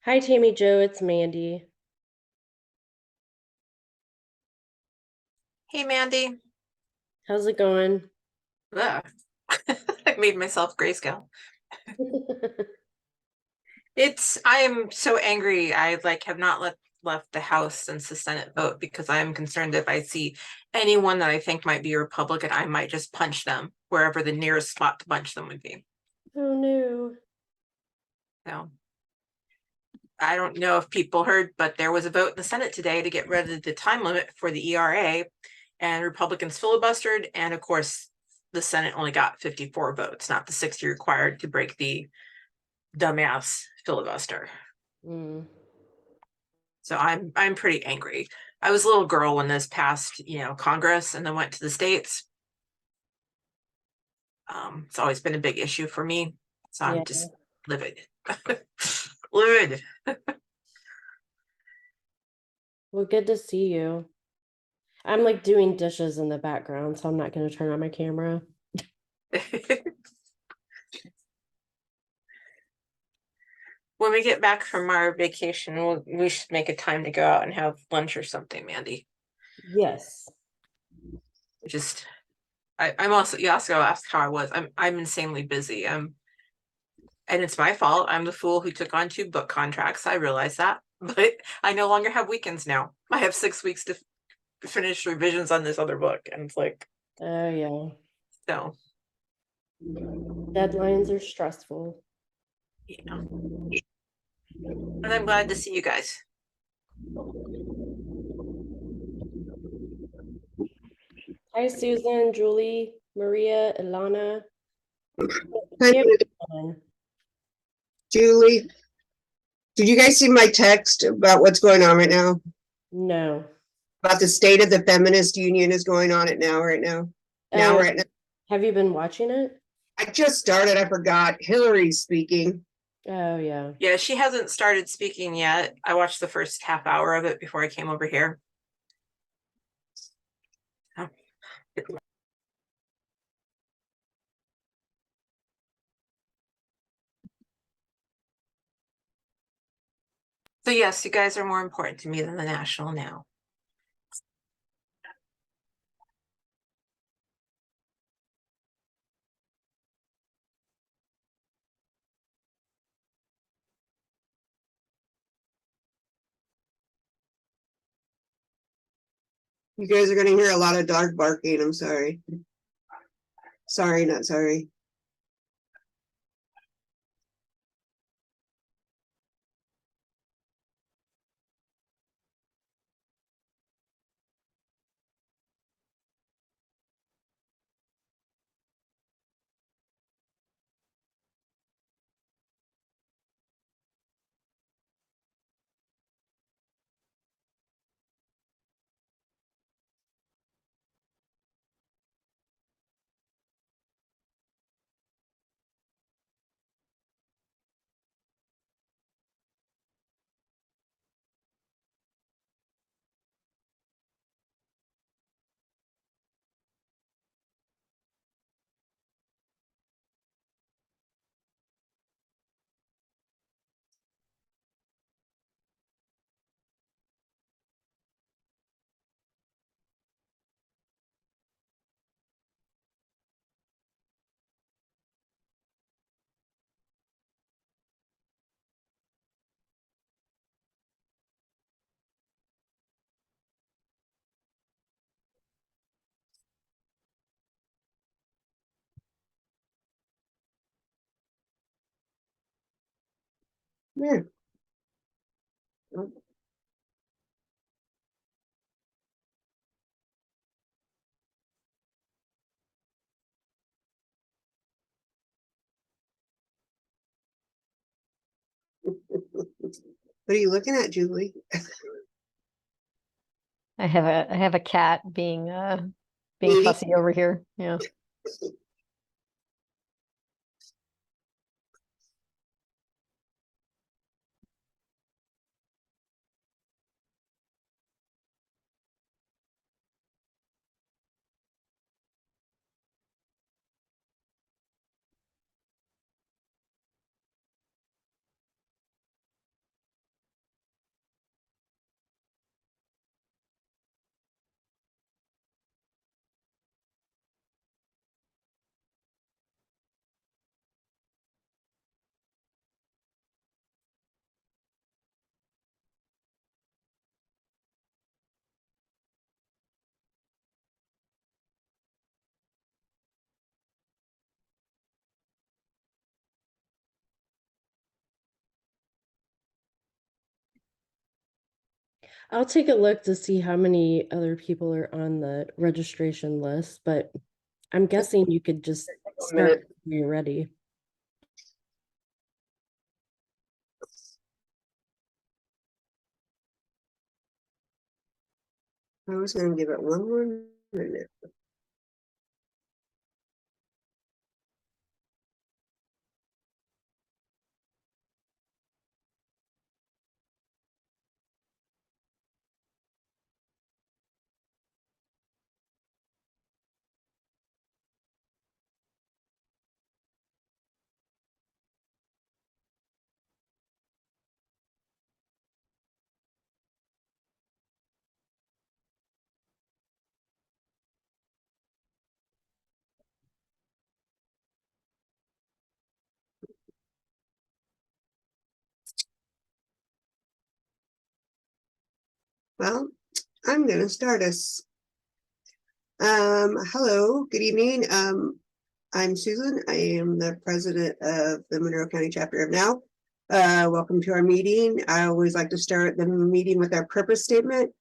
Hi, Tammy Joe. It's Mandy. Hey, Mandy. How's it going? Ugh. I made myself grayscale. I am so angry. I have not left the House since the Senate vote because I am concerned if I see anyone that I think might be a Republican, I might just punch them wherever the nearest spot to punch them would be. Oh no. So I don't know if people heard, but there was a vote in the Senate today to get rid of the time limit for the ERA, and Republicans filibustered, and of course the Senate only got 54 votes, not the 60 required to break the dumbass filibuster. Mm. So I'm pretty angry. I was a little girl when this passed, Congress, and then went to the States. It's always been a big issue for me. So Yeah. I'm just livid. Livid. Well, good to see you. I'm like doing dishes in the background, so I'm not going to turn on my camera. When we get back from our vacation, we should make a time to go out and have lunch or something, Mandy. Yes. Just I'm also you also asked how I was. I'm insanely busy. And it's my fault. I'm the fool who took on 2 book contracts. I realize that. But I no longer have weekends now. I have 6 weeks to finish revisions on this other book. And it's like, Oh yeah. so, Deadlines are stressful. you know. And I'm glad to see you guys. Hi, Susan, Julie, Maria, Ilana. Hi, Cameron. Julie. Did you guys see my text about what's going on right now? No. About the state of the feminist union is going on it now, right now. Now, Oh, right now. have you been watching it? I just started. I forgot. Hillary's speaking. Oh yeah. Yeah, she hasn't started speaking yet. I watched the first half hour of it before I came over here. Oh. So yes, you guys are more important to me than the national now. You guys are going to hear a lot of dog barking. I'm sorry. Sorry, not sorry. Yeah. What are you looking at, Julie? I have a cat being Baby. fussy over here. Yeah. I'll take a look to see how many other people are on the registration list, but I'm guessing you could just start when you're ready. I was gonna give it one more minute. Well, I'm gonna start us. Hello, good evening. I'm Susan. I am the president of the Monroe County chapter of NOW. Welcome to our meeting. I always like to start the meeting with our purpose statement.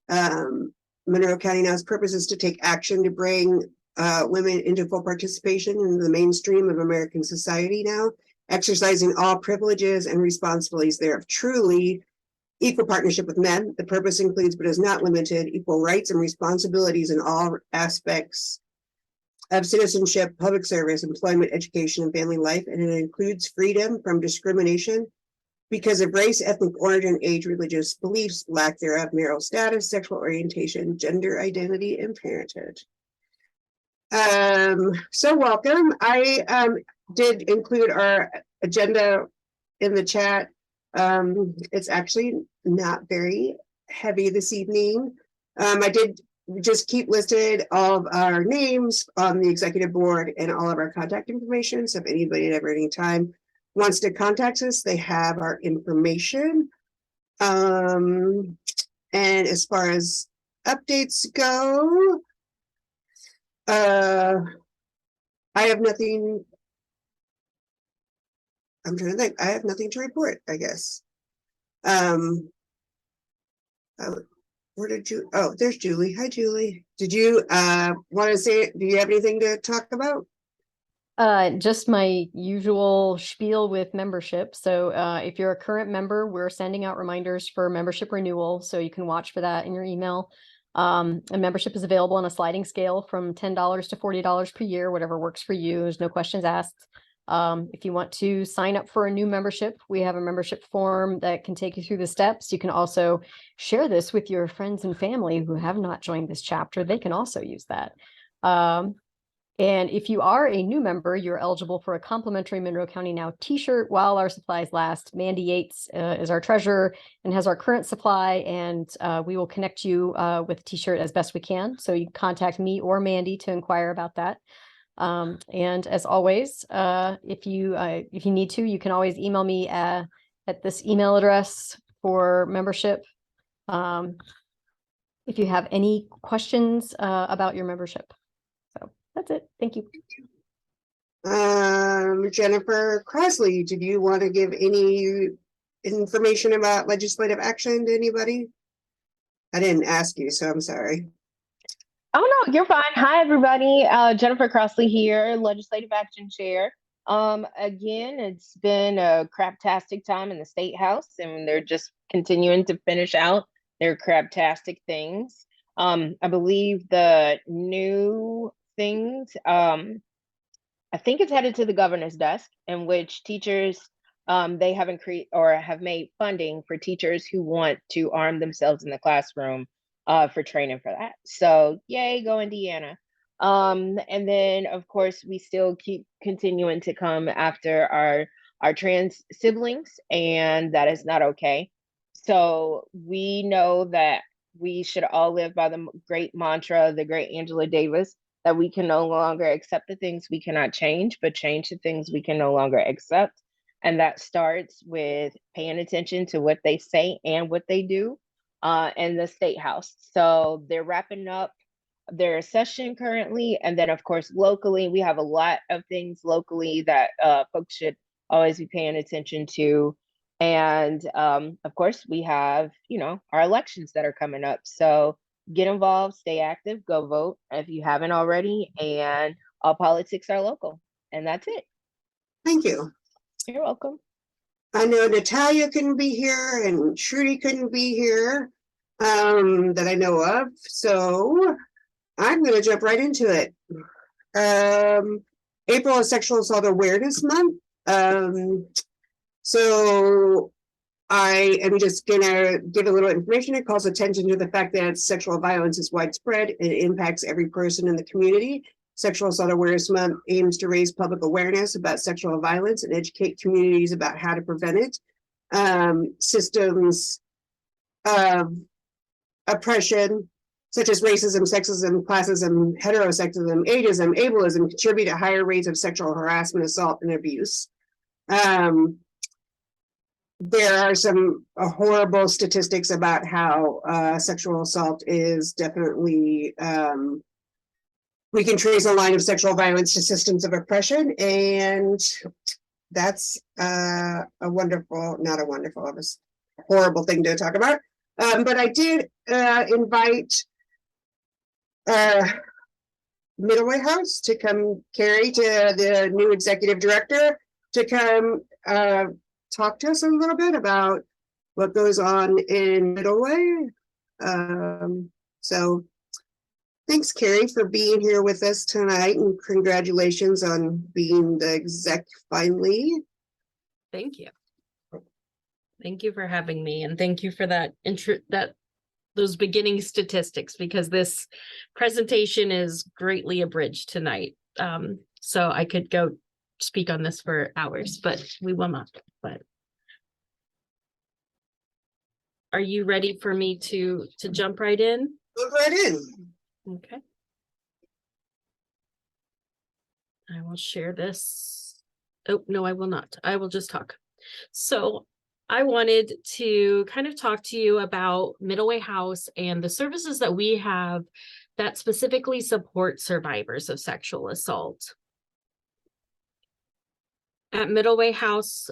Monroe County NOW's purpose is to take action to bring women into full participation in the mainstream of American society now, exercising all privileges and responsibilities thereof. Truly, equal partnership with men. The purpose includes, but is not limited, equal rights and responsibilities in all aspects of citizenship, public service, employment, education, and family life, and it includes freedom from discrimination because of race, ethnic origin, age, religious beliefs, lack thereof, marital status, sexual orientation, gender identity, and parenthood. So welcome. I did include our agenda in the chat. It's actually not very heavy this evening. I did just keep listed all of our names on the executive board and all of our contact information. So if anybody at ever any time wants to contact us, they have our information. And as far as updates go, I have nothing. I'm trying to think. I have nothing to report, I guess. Where did you? Oh, there's Julie. Hi, Julie. Did you want to say? Do you have anything to talk about? Just my usual spiel with membership. So if you're a current member, we're sending out reminders for membership renewal. So you can watch for that in your email. And membership is available on a sliding scale from $10 to $40 per year, whatever works for you. There's no questions asked. If you want to sign up for a new membership, we have a membership form that can take you through the steps. You can also share this with your friends and family who have not joined this chapter. They can also use that. And if you are a new member, you're eligible for a complimentary Monroe County Now t-shirt while our supplies last. Mandy Yates is our treasurer and has our current supply, and we will connect you with a t-shirt as best we can. So you can contact me or Mandy to inquire about that. And as always, if you need to, you can always email me at this email address for membership. If you have any questions about your membership. So that's it. Thank you. Jennifer Crosley, did you want to give any information about legislative action to anybody? I didn't ask you, so I'm sorry. Oh no, you're fine. Hi everybody. Jennifer Crossley here, Legislative Action Chair. Again, it's been a craptastic time in the State House, and they're just continuing to finish out their craptastic things. I believe the new things, I think it's headed to the governor's desk, in which teachers, they have increased or have made funding for teachers who want to arm themselves in the classroom for training for that. So yay, go Indiana. And then of course we still keep continuing to come after our trans siblings, and that is not okay. So we know that we should all live by the great mantra, the great Angela Davis, that we can no longer accept the things we cannot change, but change the things we can no longer accept. And that starts with paying attention to what they say and what they do in the State House. So they're wrapping up their session currently. And then of course, locally, we have a lot of things locally that folks should always be paying attention to. And of course, we have, our elections that are coming up. So get involved, stay active, go vote if you haven't already. And all politics are local. And that's it. Thank you. You're welcome. I know Natalia couldn't be here and Trudy couldn't be here, that I know of. So I'm going to jump right into it. April is Sexual Assault Awareness Month. So I am just gonna give a little information. It calls attention to the fact that sexual violence is widespread and it impacts every person in the community. Sexual Assault Awareness Month aims to raise public awareness about sexual violence and educate communities about how to prevent it. Systems of oppression, such as racism, sexism, classism, heterosexism, ageism, ableism, contribute to higher rates of sexual harassment, assault, and abuse. There are some horrible statistics about how sexual assault is definitely, we can trace a line of sexual violence to systems of oppression, and that's a wonderful, not a wonderful, it was a horrible thing to talk about. But I did invite Middleway House to come, Carrie, to the new executive director, to come talk to us a little bit about what goes on in Middleway. So thanks, Carrie, for being here with us tonight, and congratulations on being the exec finally. Thank you. Thank you for having me, and thank you for that those beginning statistics, because this presentation is greatly abridged tonight. So I could go speak on this for hours, but we will not. But are you ready for me to jump right in? Go right in. Okay. I will share this. Oh, no, I will not. I will just talk. So I wanted to kind of talk to you about Middleway House and the services that we have that specifically support survivors of sexual assault. At Middleway House,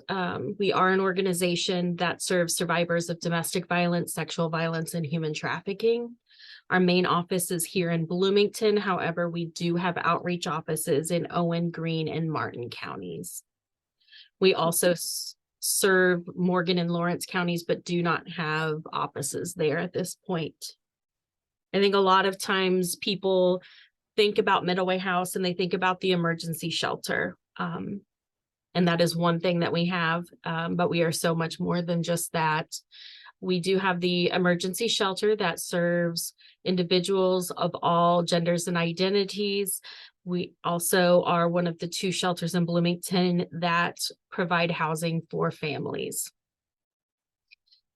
we are an organization that serves survivors of domestic violence, sexual violence, and human trafficking. Our main office is here in Bloomington. However, we do have outreach offices in Owen, Greene, and Martin counties. We also serve Morgan and Lawrence counties, but do not have offices there at this point. I think a lot of times people think about Middleway House and they think about the emergency shelter. And that is one thing that we have, but we are so much more than just that. We do have the emergency shelter that serves individuals of all genders and identities. We also are one of the 2 shelters in Bloomington that provide housing for families.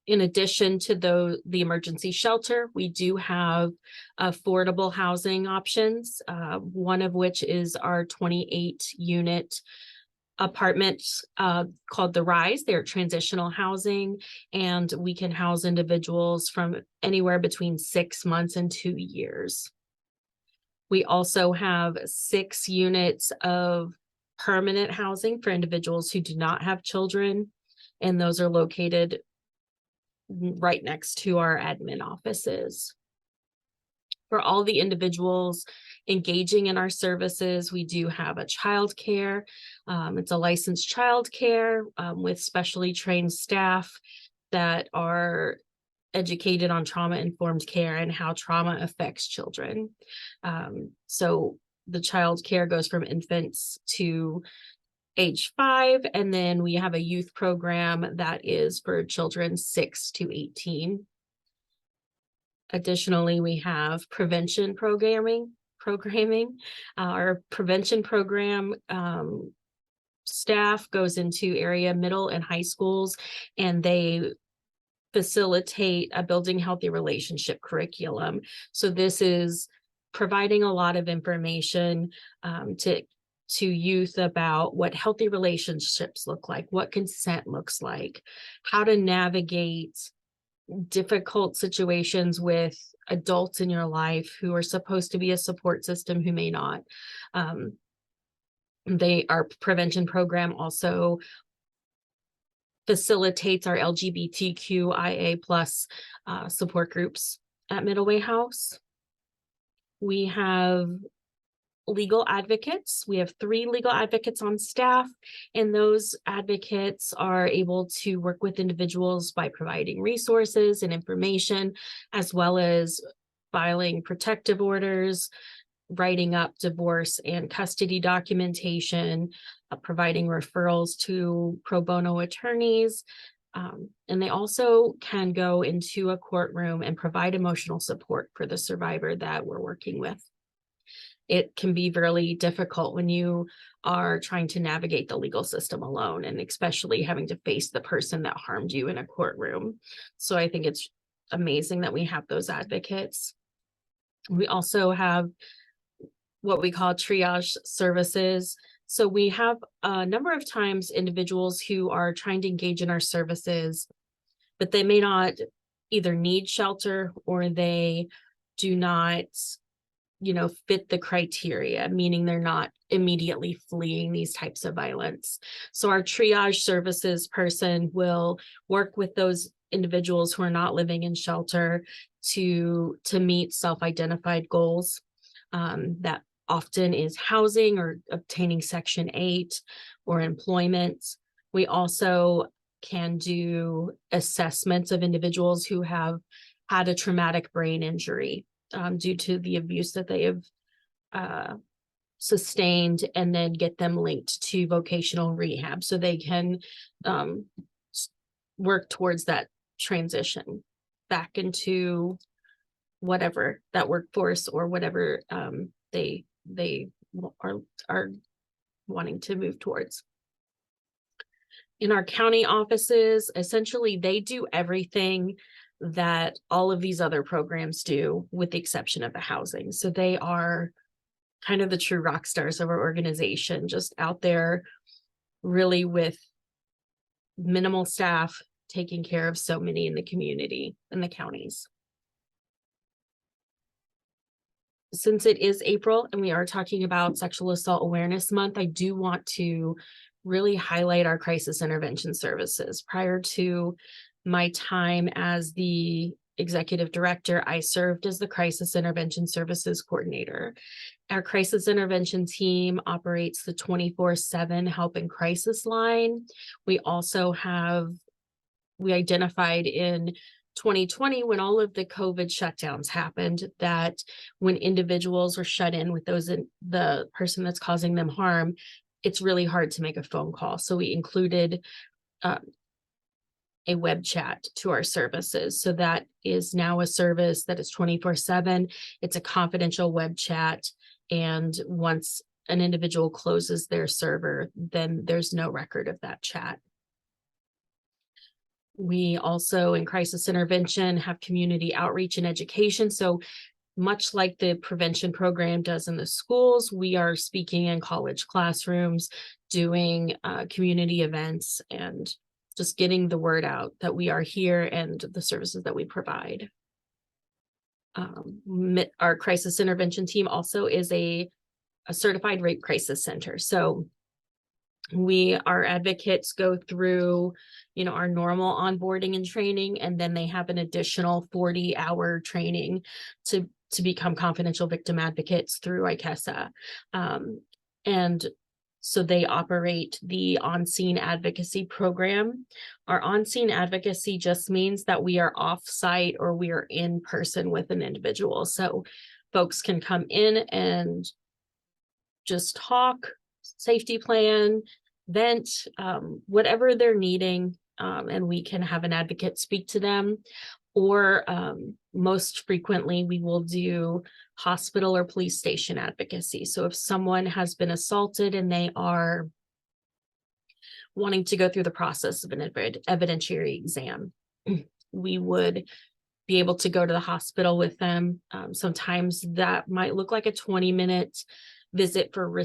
In addition to the emergency shelter, we do have affordable housing options, one of which is our 28-unit apartments called The Rise. They're transitional housing, and we can house individuals from anywhere between 6 months and 2 years. We also have 6 units of permanent housing for individuals who do not have children, and those are located right next to our admin offices. For all the individuals engaging in our services, we do have a child care. It's a licensed child care with specially trained staff that are educated on trauma-informed care and how trauma affects children. So the child care goes from infants to age 5, and then we have a youth program that is for children 6 to 18. Additionally, we have prevention programming. Our prevention program staff goes into area middle and high schools, and they facilitate a building healthy relationship curriculum. So this is providing a lot of information to youth about what healthy relationships look like, what consent looks like, how to navigate difficult situations with adults in your life who are supposed to be a support system who may not. Our prevention program also facilitates our LGBTQIA plus support groups at Middleway House. We have legal advocates. We have 3 legal advocates on staff, and those advocates are able to work with individuals by providing resources and information, as well as filing protective orders, writing up divorce and custody documentation, providing referrals to pro bono attorneys. And they also can go into a courtroom and provide emotional support for the survivor that we're working with. It can be really difficult when you are trying to navigate the legal system alone, and especially having to face the person that harmed you in a courtroom. So I think it's amazing that we have those advocates. We also have what we call triage services. So we have a number of times individuals who are trying to engage in our services, but they may not either need shelter or they do not, fit the criteria, meaning they're not immediately fleeing these types of violence. So our triage services person will work with those individuals who are not living in shelter to meet self-identified goals. That often is housing or obtaining Section 8 or employment. We also can do assessments of individuals who have had a traumatic brain injury due to the abuse that they have sustained, and then get them linked to vocational rehab so they can work towards that transition back into whatever that workforce or whatever they are wanting to move towards. In our county offices, essentially they do everything that all of these other programs do, with the exception of the housing. So they are kind of the true rock stars of our organization, just out there really with minimal staff, taking care of so many in the community and the counties. Since it is April and we are talking about Sexual Assault Awareness Month, I do want to really highlight our crisis intervention services. Prior to my time as the executive director, I served as the crisis intervention services coordinator. Our crisis intervention team operates the 24/7 help and crisis line. We also we identified in 2020, when all of the COVID shutdowns happened, that when individuals are shut in with the person that's causing them harm, it's really hard to make a phone call. So we included a web chat to our services. So that is now a service that is 24/7. It's a confidential web chat. And once an individual closes their server, then there's no record of that chat. We also, in crisis intervention, have community outreach and education. So much like the prevention program does in the schools, we are speaking in college classrooms, doing community events, and just getting the word out that we are here and the services that we provide. Our crisis intervention team also is a certified rape crisis center. So our advocates go through, our normal onboarding and training, and then they have an additional 40-hour training to become confidential victim advocates through ICESA. And so they operate the on-scene advocacy program. Our on-scene advocacy just means that we are off-site or we are in person with an individual. So folks can come in and just talk, safety plan, vent, whatever they're needing, and we can have an advocate speak to them. Or most frequently, we will do hospital or police station advocacy. So if someone has been assaulted and they are wanting to go through the process of an evidentiary exam, we would be able to go to the hospital with them. Sometimes that might look like a 20-minute visit for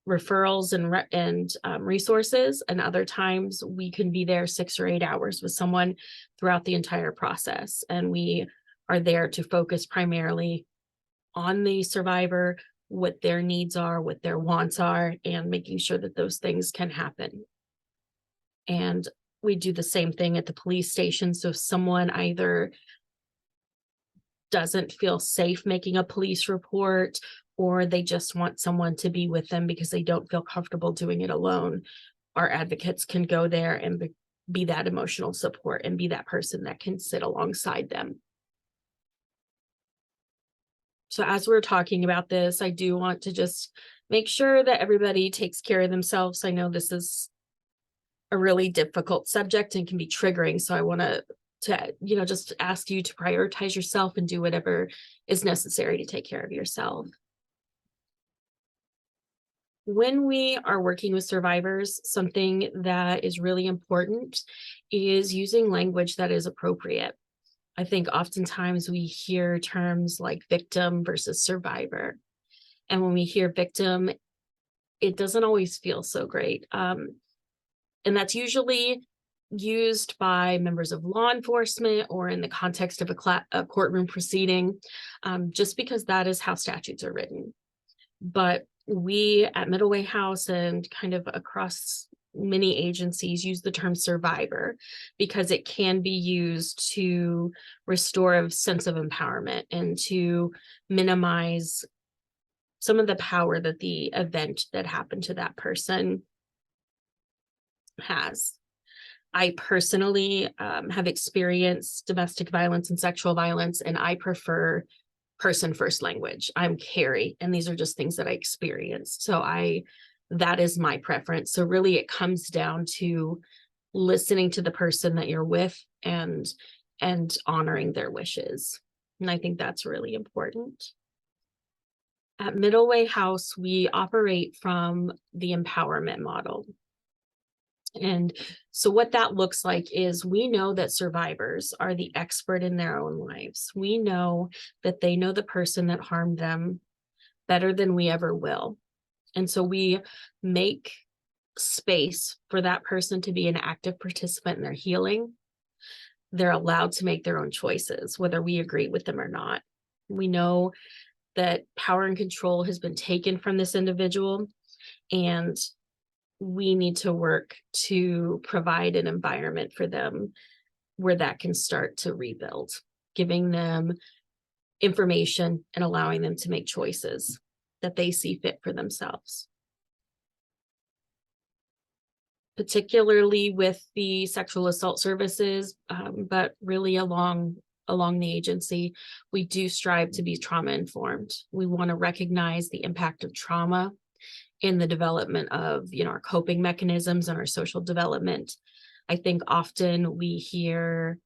referrals and resources, and other times we can be there 6 or 8 hours with someone throughout the entire process, and we are there to focus primarily on the survivor, what their needs are, what their wants are, and making sure that those things can happen. And we do the same thing at the police station. So if someone either doesn't feel safe making a police report, or they just want someone to be with them because they don't feel comfortable doing it alone, our advocates can go there and be that emotional support and be that person that can sit alongside them. So as we're talking about this, I do want to just make sure that everybody takes care of themselves. I know this is a really difficult subject and can be triggering. So I want to just ask you to prioritize yourself and do whatever is necessary to take care of yourself. When we are working with survivors, something that is really important is using language that is appropriate. I think oftentimes we hear terms like victim versus survivor. And when we hear victim, it doesn't always feel so great. And that's usually used by members of law enforcement or in the context of a courtroom proceeding, just because that is how statutes are written. But we at Middleway House and kind of across many agencies use the term survivor because it can be used to restore a sense of empowerment and to minimize some of the power that the event that happened to that person has. I personally have experienced domestic violence and sexual violence, and I prefer person first language. I'm Carrie, and these are just things that I experienced. So that is my preference. So really it comes down to listening to the person that you're with and honoring their wishes. And I think that's really important. At Middleway House, we operate from the empowerment model. And so what that looks like is we know that survivors are the expert in their own lives. We know that they know the person that harmed them better than we ever will. And so we make space for that person to be an active participant in their healing. They're allowed to make their own choices, whether we agree with them or not. We know that power and control has been taken from this individual, and we need to work to provide an environment for them where that can start to rebuild, giving them information and allowing them to make choices that they see fit for themselves. Particularly with the sexual assault services, but really along the agency, we do strive to be trauma informed. We want to recognize the impact of trauma in the development of, our coping mechanisms and our social development. I think often we hear,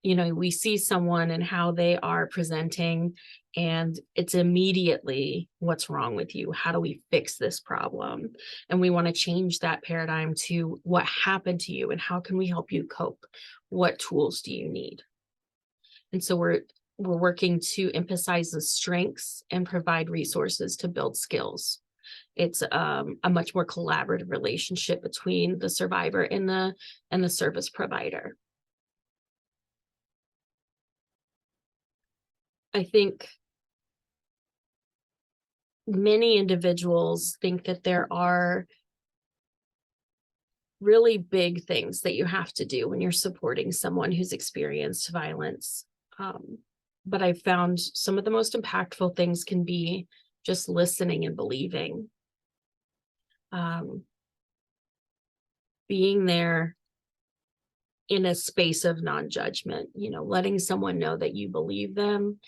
we see someone and how they are presenting, and it's immediately, what's wrong with you? How do we fix this problem? And we want to change that paradigm to what happened to you and how can we help you cope? What tools do you need? And so we're working to emphasize the strengths and provide resources to build skills. It's a much more collaborative relationship between the survivor and the service provider. I think many individuals think that there are really big things that you have to do when you're supporting someone who's experienced violence. But I've found some of the most impactful things can be just listening and believing. Being there in a space of non-judgment, letting someone know that you believe them,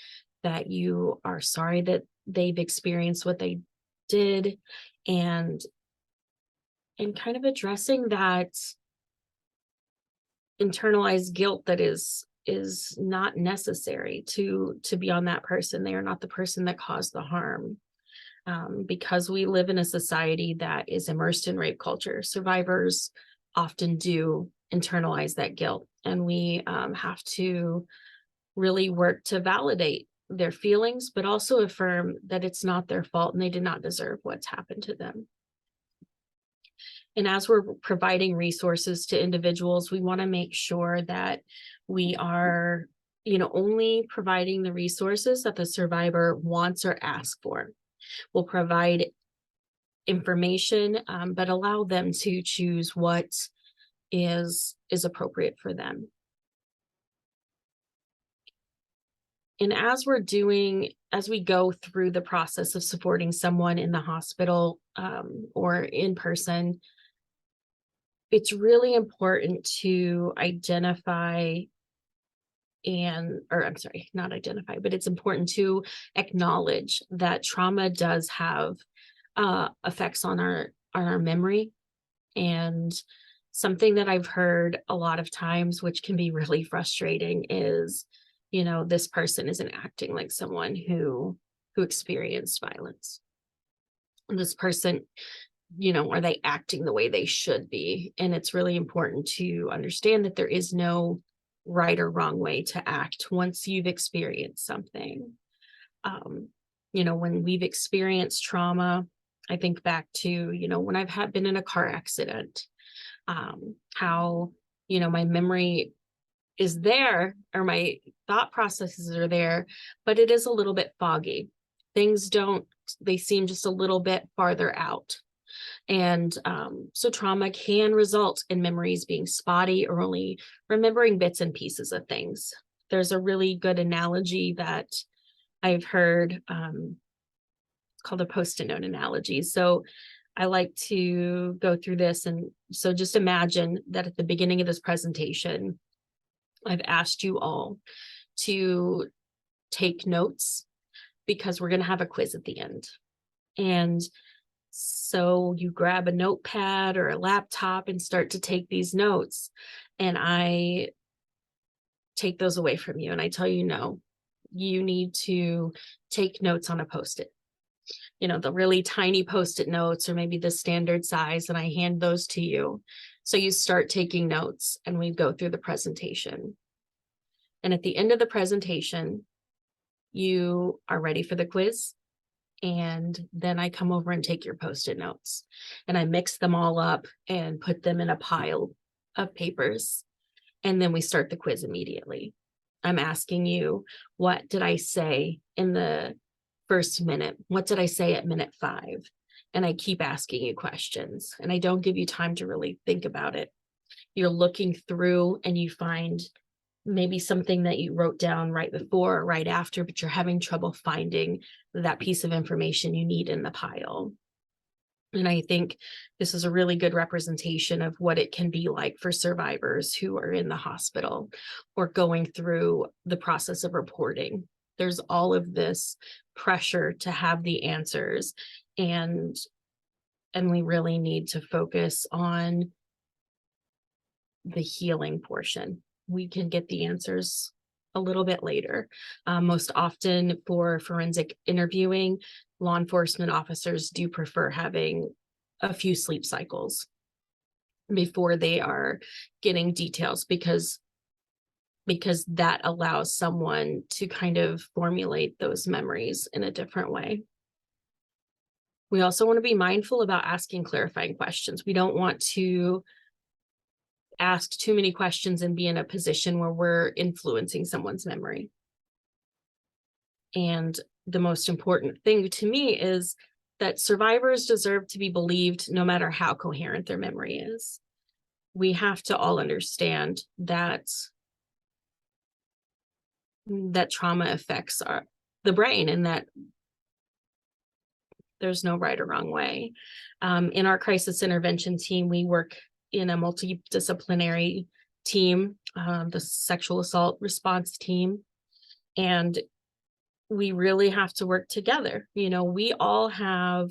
that you are sorry that they've experienced what they did, and kind of addressing that internalized guilt that is not necessary to be on that person. They are not the person that caused the harm. Because we live in a society that is immersed in rape culture, survivors often do internalize that guilt, and we have to really work to validate their feelings, but also affirm that it's not their fault and they did not deserve what's happened to them. And as we're providing resources to individuals, we want to make sure that we are, only providing the resources that the survivor wants or asks for. We'll provide information, but allow them to choose what is appropriate for them. And as we go through the process of supporting someone in the hospital or in person, it's really important to identify not identify, but it's important to acknowledge that trauma does have effects on our memory. And something that I've heard a lot of times, which can be really frustrating, is, this person isn't acting like someone who experienced violence. And this person, are they acting the way they should be? And it's really important to understand that there is no right or wrong way to act once you've experienced something. When we've experienced trauma, I think back to, when I've been in a car accident, how, my memory is there, or my thought processes are there, but it is a little bit foggy. They seem just a little bit farther out. And so trauma can result in memories being spotty or only remembering bits and pieces of things. There's a really good analogy that I've heard, it's called a Post-it note analogy. So I like to go through this. And so just imagine that at the beginning of this presentation, I've asked you all to take notes because we're going to have a quiz at the end. And so you grab a notepad or a laptop and start to take these notes. And I take those away from you. And I tell you, no, you need to take notes on a Post-it. The really tiny Post-it notes, or maybe the standard size, and I hand those to you. So you start taking notes and we go through the presentation. And at the end of the presentation, you are ready for the quiz. And then I come over and take your Post-it notes and I mix them all up and put them in a pile of papers. And then we start the quiz immediately. I'm asking you, what did I say in the first minute? What did I say at minute 5? And I keep asking you questions and I don't give you time to really think about it. You're looking through and you find maybe something that you wrote down right before or right after, but you're having trouble finding that piece of information you need in the pile. And I think this is a really good representation of what it can be like for survivors who are in the hospital or going through the process of reporting. There's all of this pressure to have the answers, and we really need to focus on the healing portion. We can get the answers a little bit later. Most often for forensic interviewing, law enforcement officers do prefer having a few sleep cycles before they are getting details, because that allows someone to kind of formulate those memories in a different way. We also want to be mindful about asking clarifying questions. We don't want to ask too many questions and be in a position where we're influencing someone's memory. And the most important thing to me is that survivors deserve to be believed no matter how coherent their memory is. We have to all understand that trauma affects the brain, and that there's no right or wrong way. In our crisis intervention team, we work in a multidisciplinary team, the sexual assault response team, and we really have to work together. We all have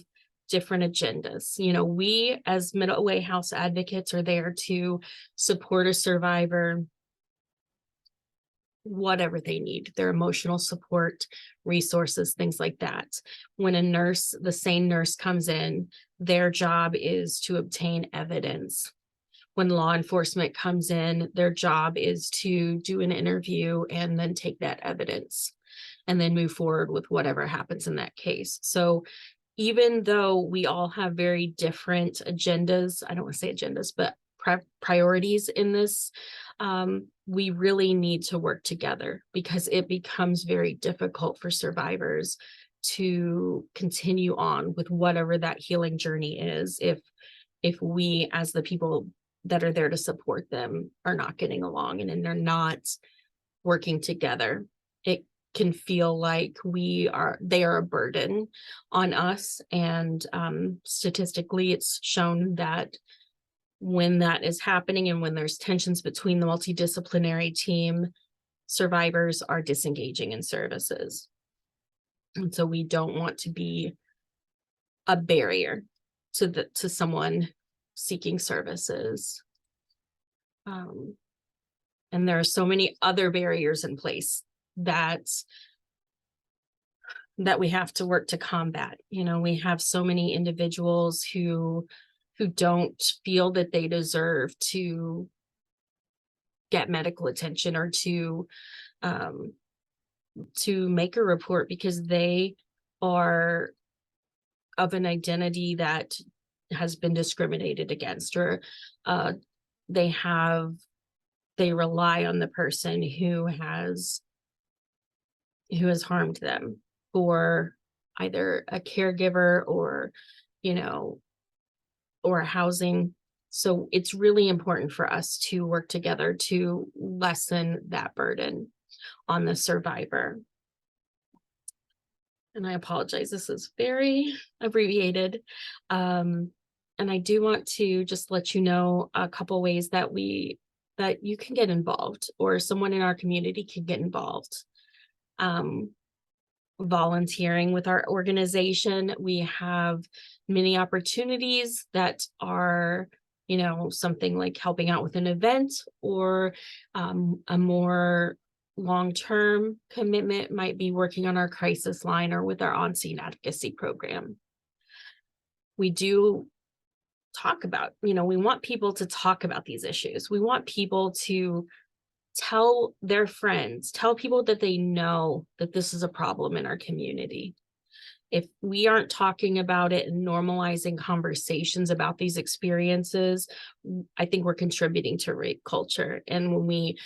different agendas. We as Middle Way House advocates are there to support a survivor, whatever they need, their emotional support, resources, things like that. When the sane nurse comes in, their job is to obtain evidence. When law enforcement comes in, their job is to do an interview and then take that evidence and then move forward with whatever happens in that case. So even though we all have very different agendas, I don't want to say agendas, but priorities in this, we really need to work together, because it becomes very difficult for survivors to continue on with whatever that healing journey is if we, as the people that are there to support them are not getting along and they're not working together. It can feel like they are a burden on us. And statistically, it's shown that when that is happening and when there's tensions between the multidisciplinary team, survivors are disengaging in services. And so we don't want to be a barrier to someone seeking services. And there are so many other barriers in place that we have to work to combat. You know, we have so many individuals who don't feel that they deserve to get medical attention or to make a report because they are of an identity that has been discriminated against, or they rely on the person who has harmed them for either a caregiver or, you know, or housing. So it's really important for us to work together to lessen that burden on the survivor. And I apologize, this is very abbreviated. And I do want to just let you know a couple ways that you can get involved, or someone in our community can get involved. Volunteering with our organization, we have many opportunities that are, you know, something like helping out with an event, or a more long-term commitment might be working on our crisis line or with our on-scene advocacy program. We do talk about, you know, we want people to talk about these issues. We want people to tell their friends, tell people that they know that this is a problem in our community. If we aren't talking about it and normalizing conversations about these experiences, I think we're contributing to rape culture. And when we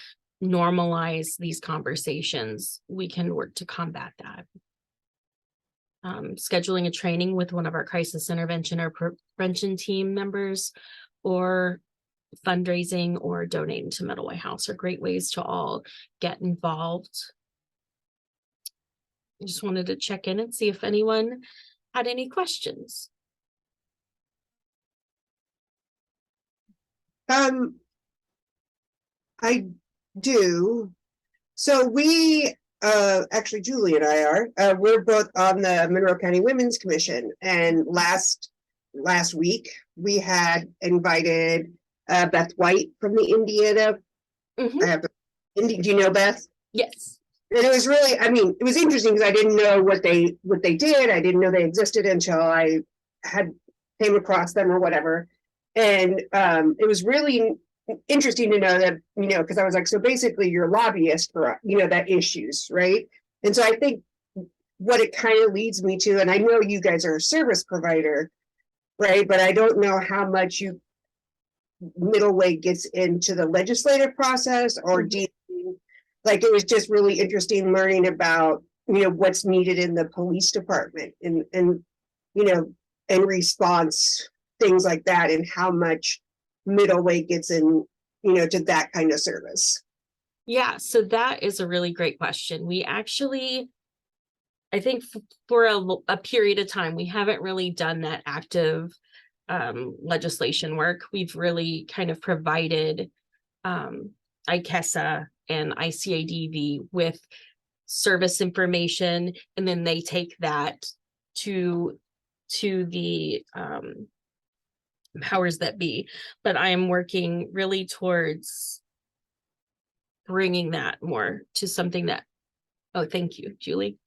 normalize these conversations, we can work to combat that. Scheduling a training with one of our crisis intervention or prevention team members, or fundraising or donating to Middle Way House are great ways to all get involved. I just wanted to check in and see if anyone had any questions. I do. So we, actually Julie and I are, we're both on the Monroe County Women's Commission, and last week we had invited Beth White from the Indiana. Do you know Beth? Yes. And it was really, I mean, it was interesting because I didn't know what they did. I didn't know they existed until I came across them or whatever. And it was really interesting to know that, you know, because I was like, so basically you're a lobbyist for, you know, that issues, right? And so I think what it kind of leads me to, and I know you guys are a service provider, right? But I don't know how much Middle Way gets into the legislative process or dealing. Like, it was just really interesting learning about, you know, what's needed in the police department and you know, in response, things like that, and how much Middle Way gets in, you know, to that kind of service. Yeah, so that is a really great question. We actually, I think for a period of time, we haven't really done that active legislation work. We've really kind of provided ICESA and ICADV with service information, and then they take that to the powers that be. But I am working really towards bringing that more to something that, oh, thank you, Julie.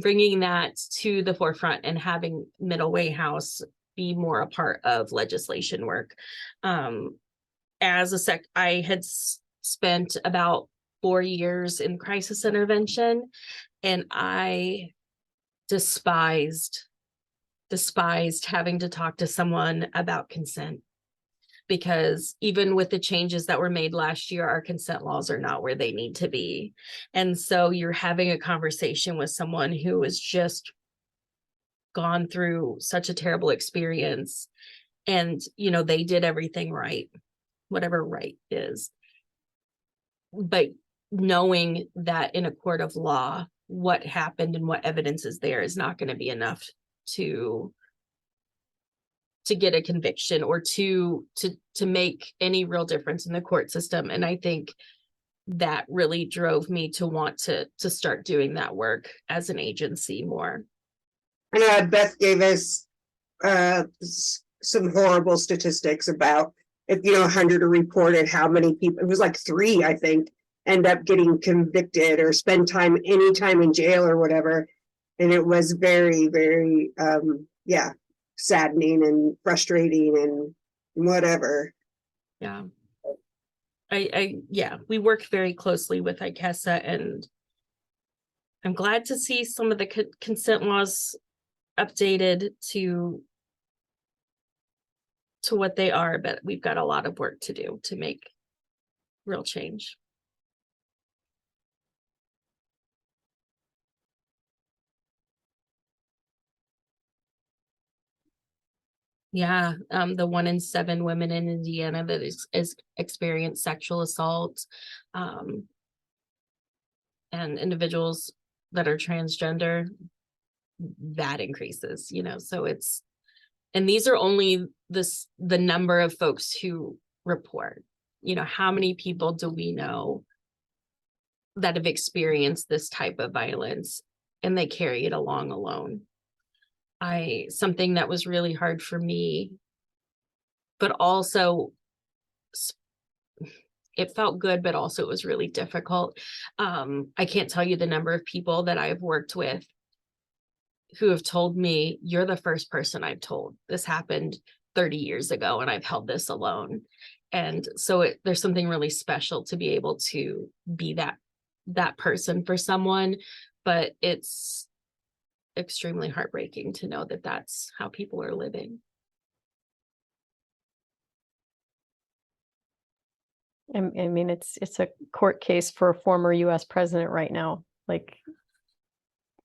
Bringing that to the forefront and having Middle Way House be more a part of legislation work. I had spent about 4 years in crisis intervention, and I despised having to talk to someone about consent, because even with the changes that were made last year, our consent laws are not where they need to be. And so you're having a conversation with someone who has just gone through such a terrible experience, and, you know, they did everything right. whatever right is. But knowing that in a court of law, what happened and what evidence is there is not going to be enough to get a conviction or to make any real difference in the court system. And I think that really drove me to want to start doing that work as an agency more. I know Beth gave us some horrible statistics about if 100 are reported, how many people, it was like 3, I think, end up getting convicted or spend any time in jail or whatever. And it was very, very saddening and frustrating and whatever. Yeah. We work very closely with ICASA, and I'm glad to see some of the consent laws updated to what they are, but we've got a lot of work to do to make real change. Yeah, the 1 in 7 women in Indiana that is experienced sexual assault, and individuals that are transgender, that increases, so it's, and these are only the number of folks who report. How many people do we know that have experienced this type of violence and they carry it along alone? Something that was really hard for me, but also it felt good, but also it was really difficult. I can't tell you the number of people that I've worked with who have told me, you're the first person I've told. This happened 30 years ago and I've held this alone. And so there's something really special to be able to be that person for someone, but it's extremely heartbreaking to know that that's how people are living. I mean, it's a court case for a former US president right now. Like,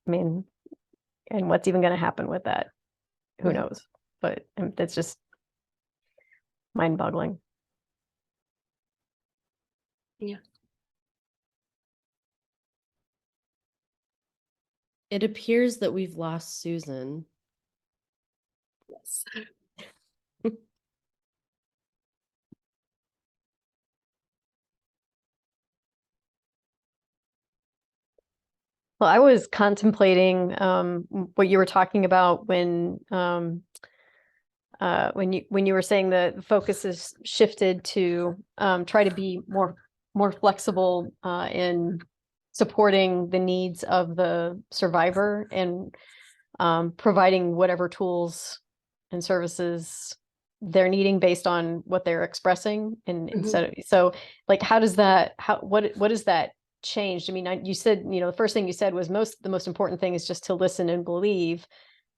I mean, and what's even going to happen with that? Who knows? But that's just mind-boggling. Yeah. It appears that we've lost Susan. Yes. Well, I was contemplating what you were talking about when you were saying the focus is shifted to try to be more flexible in supporting the needs of the survivor and providing whatever tools and services they're needing based on what they're expressing. And instead of, so like, how does that, what is that changed? I mean, you said, the first thing you said was the most important thing is just to listen and believe.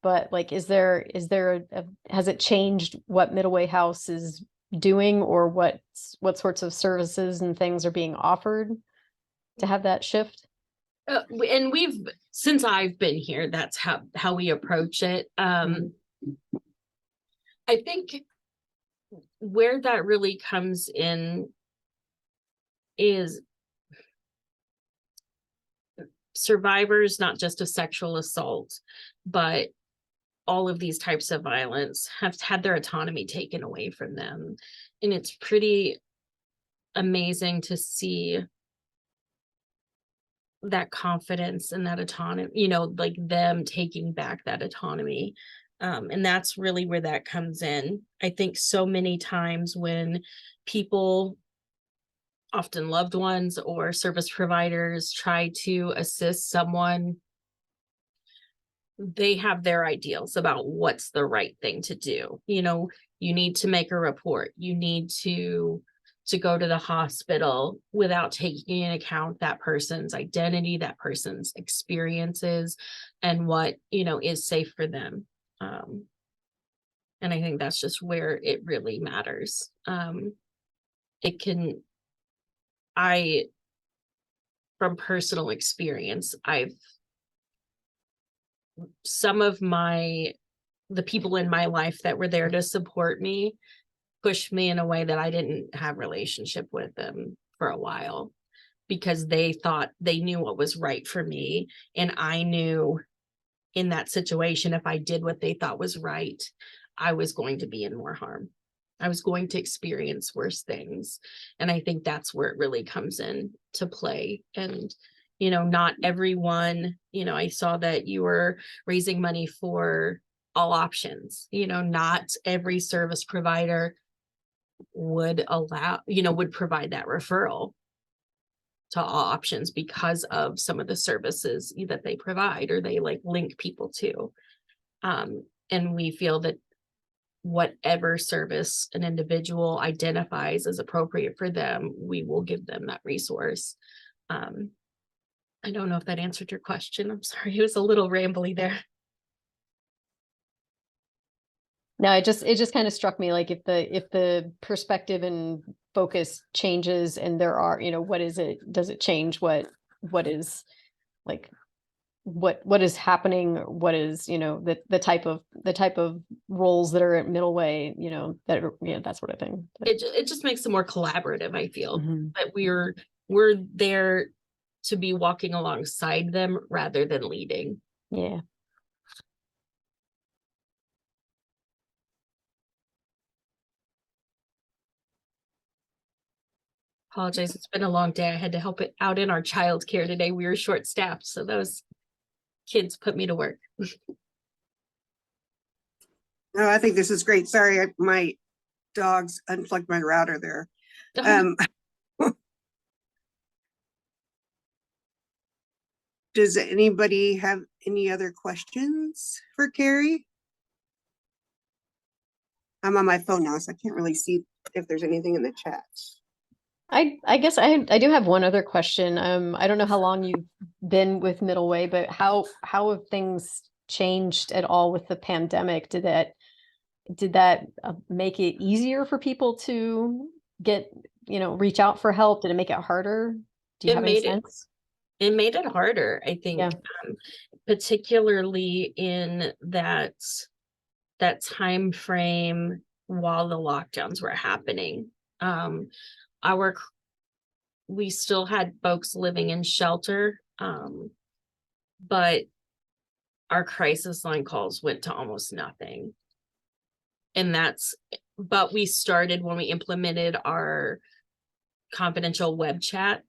But like, has it changed what Middle Way House is doing, or what sorts of services and things are being offered to have that shift? And since I've been here, that's how we approach it. I think where that really comes in is survivors, not just of sexual assault, but all of these types of violence have had their autonomy taken away from them. And it's pretty amazing to see that confidence and that autonomy, like them taking back that autonomy. And that's really where that comes in. I think so many times when people, often loved ones or service providers, try to assist someone, they have their ideals about what's the right thing to do. You need to make a report. You need to go to the hospital without taking into account that person's identity, that person's experiences, and what, is safe for them. And I think that's just where it really matters. From personal experience, some of the people in my life that were there to support me pushed me in a way that I didn't have relationship with them for a while, because they thought they knew what was right for me. And I knew in that situation, if I did what they thought was right, I was going to be in more harm. I was going to experience worse things. And I think that's where it really comes in to play. And, you know, not everyone, you know, I saw that you were raising money for all options, you know, not every service provider would allow, you know, would provide that referral to all options because of some of the services that they provide or they like link people to. And we feel that whatever service an individual identifies as appropriate for them, we will give them that resource. I don't know if that answered your question. I'm sorry, it was a little rambly there. No, it just kind of struck me like if the perspective and focus changes and there are, you know, what is it? Does it change what is like what is happening? What is, you know, the type of roles that are at middle way, you know, that are, yeah, that sort of thing. It just makes it more collaborative, I feel. Mhm. That we're there to be walking alongside them rather than leading. Yeah. Apologize, it's been a long day. I had to help it out in our childcare today. We were short staffed, so those kids put me to work. No, I think this is great. Sorry, my dogs unplugged my router there. Does anybody have any other questions for Carrie? I'm on my phone now, so I can't really see if there's anything in the chat. I guess I do have one other question. I don't know how long you've been with Middle Way, but how have things changed at all with the pandemic? Did that make it easier for people to get, you know, reach out for help? Did it make it harder? Do you have any sense? It made it harder, I think, Yeah. particularly in that time frame while the lockdowns were happening. We still had folks living in shelter, but our crisis line calls went to almost nothing. And but we started when we implemented our confidential web chat,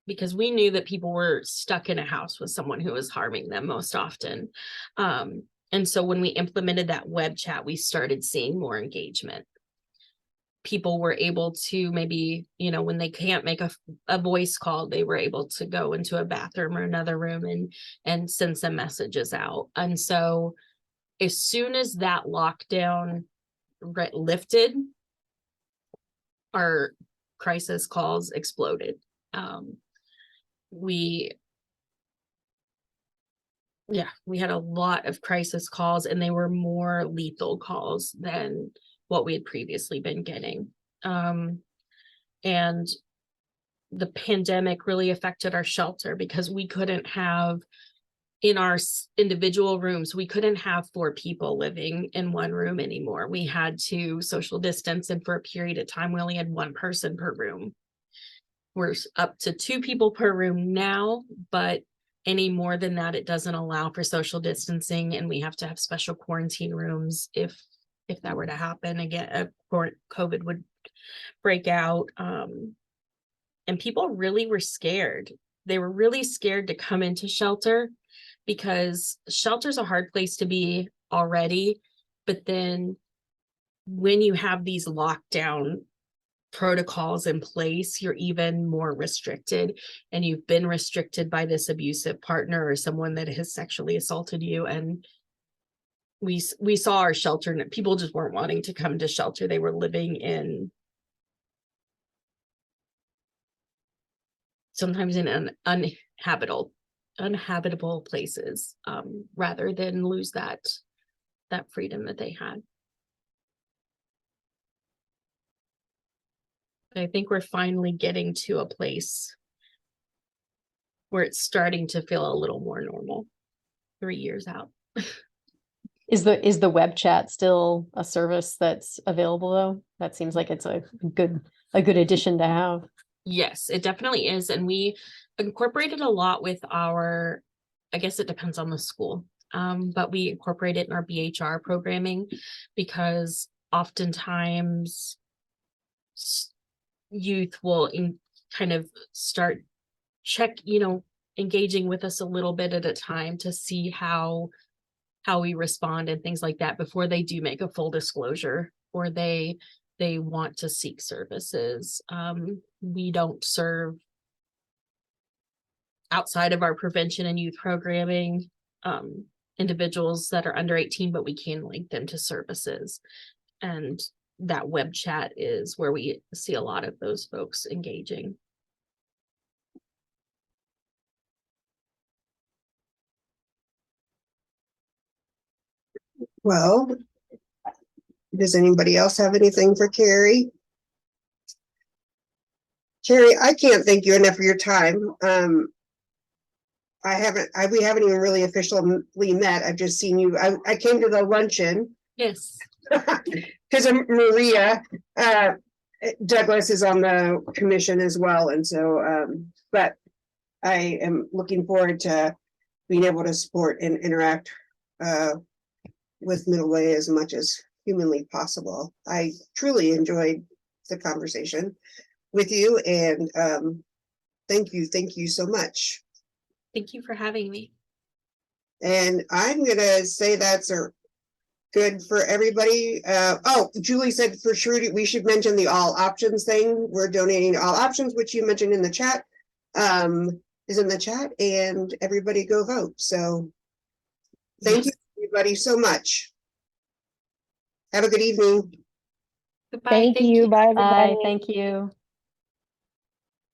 because we knew that people were stuck in a house with someone who was harming them most often. And so when we implemented that web chat, we started seeing more engagement. People were able to maybe, you know, when they can't make a voice call, they were able to go into a bathroom or another room and send some messages out. And so as soon as that lockdown lifted, our crisis calls exploded. We had a lot of crisis calls, and they were more lethal calls than what we had previously been getting. And the pandemic really affected our shelter because we couldn't have, in our individual rooms, we couldn't have 4 people living in one room anymore. We had to social distance, and for a period of time, we only had 1 person per room. We're up to 2 people per room now, but any more than that, it doesn't allow for social distancing, and we have to have special quarantine rooms if that were to happen again. COVID would break out, and people really were scared. They were really scared to come into shelter because shelter's a hard place to be already, but then when you have these lockdown protocols in place, you're even more restricted, and you've been restricted by this abusive partner or someone that has sexually assaulted you. And we saw our shelter, and people just weren't wanting to come to shelter. They were living in sometimes in uninhabitable places, rather than lose that freedom that they had. I think we're finally getting to a place where it's starting to feel a little more normal 3 years out. Is the web chat still a service that's available though? That seems like it's a good addition to have. Yes, it definitely is. And we incorporated a lot with our, I guess it depends on the school. But we incorporate it in our BHR programming because oftentimes youth will kind of start engaging with us a little bit at a time to see how we respond and things like that before they do make a full disclosure or they want to seek services. We don't serve outside of our prevention and youth programming individuals that are under 18, but we can link them to services. And that web chat is where we see a lot of those folks engaging. Well, does anybody else have anything for Carrie? Carrie, I can't thank you enough for your time. We haven't even really officially met. I've just seen you. I came to the luncheon Yes. because of Maria. Douglas is on the commission as well. And so, but I am looking forward to being able to support and interact with Middle Way as much as humanly possible. I truly enjoyed the conversation with you, and thank you so much. Thank you for having me. And I'm gonna say that's good for everybody. Oh, Julie said for sure we should mention the all options thing. We're donating all options, which you mentioned in the chat, is in the chat, and everybody go vote. So thank you everybody so much. Have a good evening. Goodbye. Thank you. Bye, Bye, everybody. thank you.